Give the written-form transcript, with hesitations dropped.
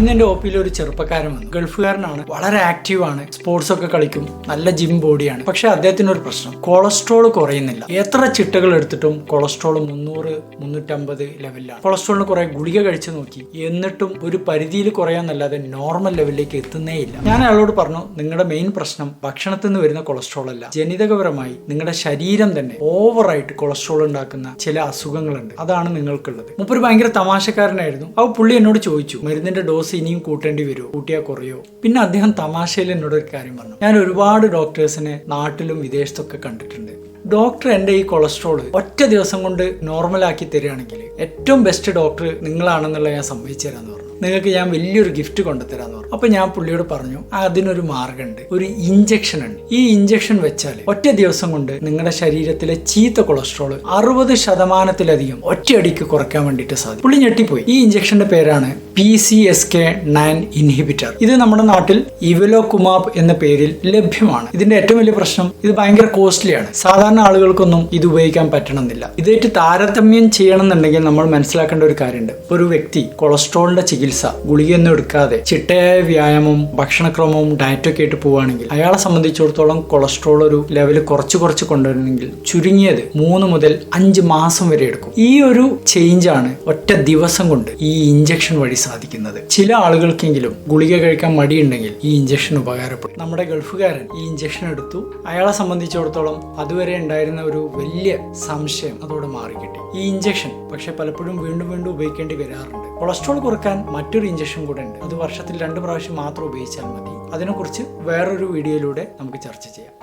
ഇന്ന് എന്റെ ഒപിയിൽ ഒരു ചെറുപ്പക്കാരൻ വന്നു. ഗൾഫുകാരനാണ്, വളരെ ആക്റ്റീവ് ആണ്, സ്പോർട്സ് ഒക്കെ കളിക്കും, നല്ല ജിം ബോഡിയാണ്. പക്ഷെ അദ്ദേഹത്തിന് ഒരു പ്രശ്നം, കൊളസ്ട്രോൾ കുറയുന്നില്ല. എത്ര ചിട്ടകൾ എടുത്തിട്ടും കൊളസ്ട്രോൾ 300-350 ലെവലിലാണ്. കൊളസ്ട്രോളിന് കുറെ ഗുളിക കഴിച്ചു നോക്കി, എന്നിട്ടും ഒരു പരിധിയിൽ കുറയാന്നല്ലാതെ നോർമൽ ലെവലിലേക്ക് എത്തുന്നേ ഇല്ല. ഞാൻ അയാളോട് പറഞ്ഞു, നിങ്ങളുടെ മെയിൻ പ്രശ്നം ഭക്ഷണത്തിൽ നിന്ന് വരുന്ന കൊളസ്ട്രോൾ അല്ല, ജനിതകപരമായി നിങ്ങളുടെ ശരീരം തന്നെ ഓവറായിട്ട് കൊളസ്ട്രോൾ ഉണ്ടാക്കുന്ന ചില അസുഖങ്ങളുണ്ട്, അതാണ് നിങ്ങൾക്കുള്ളത്. മുപ്പൊരു ഭയങ്കര തമാശക്കാരനായിരുന്നു. അപ്പോൾ പുള്ളി എന്നോട് ചോദിച്ചു, മരുന്നിന്റെ ഡോസ് ഇനിയും കൂട്ടേണ്ടി വരുമോ, കൂട്ടിയാൽ കുറയോ? പിന്നെ അദ്ദേഹം തമാശയിൽ എന്നോട് ഒരു കാര്യം പറഞ്ഞു, ഞാൻ ഒരുപാട് ഡോക്ടേഴ്സിനെ നാട്ടിലും വിദേശത്തൊക്കെ കണ്ടിട്ടുണ്ട്. ഡോക്ടർ എൻ്റെ ഈ കൊളസ്ട്രോൾ ഒറ്റ ദിവസം കൊണ്ട് നോർമലാക്കി തരികയാണെങ്കിൽ ഏറ്റവും ബെസ്റ്റ് ഡോക്ടർ നിങ്ങളാണെന്നുള്ള ഞാൻ സമ്മതിച്ചു തരാമെന്ന് പറഞ്ഞു. നിങ്ങൾക്ക് ഞാൻ വലിയൊരു ഗിഫ്റ്റ് കൊണ്ടുതരാമെന്ന് പറഞ്ഞു. അപ്പൊ ഞാൻ പുള്ളിയോട് പറഞ്ഞു, അതിനൊരു മാർഗമുണ്ട്, ഒരു ഇഞ്ചക്ഷൻ ഉണ്ട്. ഈ ഇഞ്ചക്ഷൻ വെച്ചാൽ ഒറ്റ ദിവസം കൊണ്ട് നിങ്ങളുടെ ശരീരത്തിലെ ചീത്ത കൊളസ്ട്രോൾ 60% ഒറ്റയടിക്ക് കുറയ്ക്കാൻ വേണ്ടിയിട്ട് സാധിക്കും. പുള്ളി ഞെട്ടിപ്പോയി. ഈ ഇഞ്ചക്ഷന്റെ പേരാണ് PCSK9 ഇൻഹിബിറ്റർ. ഇത് നമ്മുടെ നാട്ടിൽ ഇവലോകുമാബ് എന്ന പേരിൽ ലഭ്യമാണ്. ഇതിന്റെ ഏറ്റവും വലിയ പ്രശ്നം, ഇത് ഭയങ്കര കോസ്റ്റ്ലിയാണ്. സാധാരണ ആളുകൾക്കൊന്നും ഇത് ഉപയോഗിക്കാൻ പറ്റണമെന്നില്ല. ഇതായിട്ട് താരതമ്യം ചെയ്യണമെന്നുണ്ടെങ്കിൽ നമ്മൾ മനസ്സിലാക്കേണ്ട ഒരു കാര്യമുണ്ട്. ഒരു വ്യക്തി കൊളസ്ട്രോളിന്റെ ചികിത്സ ഗുളികയൊന്നും എടുക്കാതെ ചിട്ടയായ വ്യായാമവും ഭക്ഷണക്രമവും ഡയറ്റൊക്കെ ആയിട്ട് പോവുകയാണെങ്കിൽ അയാളെ സംബന്ധിച്ചിടത്തോളം കൊളസ്ട്രോൾ ഒരു ലെവൽ കുറച്ച് കൊണ്ടുവരണമെങ്കിൽ ചുരുങ്ങിയത് 3 മുതൽ 5 മാസം വരെ എടുക്കും. ഈ ഒരു ചേഞ്ചാണ് ഒറ്റ ദിവസം കൊണ്ട് ഈ ഇഞ്ചക്ഷൻ വഴി സാധിക്കുന്നത്. ചില ആളുകൾക്കെങ്കിലും ഗുളിക കഴിക്കാൻ മടിയുണ്ടെങ്കിൽ ഈ ഇഞ്ചക്ഷൻ ഉപകാരപ്പെടും. നമ്മുടെ ഗൾഫുകാരൻ ഈ ഇഞ്ചക്ഷൻ എടുത്തു. അയാളെ സംബന്ധിച്ചിടത്തോളം അതുവരെ ഉണ്ടായിരുന്ന ഒരു വലിയ സംശയം അതോടെ മാറിക്കിട്ടി. ഈ ഇഞ്ചക്ഷൻ പക്ഷെ പലപ്പോഴും വീണ്ടും ഉപയോഗിക്കേണ്ടി വരാറുണ്ട്. കൊളസ്ട്രോൾ കുറക്കാൻ മറ്റൊരു ഇഞ്ചക്ഷൻ കൂടെ ഉണ്ട്. അത് വർഷത്തിൽ 2 പ്രാവശ്യം മാത്രം ഉപയോഗിച്ചാൽ മതി. അതിനെക്കുറിച്ച് വേറൊരു വീഡിയോയിലൂടെ നമുക്ക് ചർച്ച ചെയ്യാം.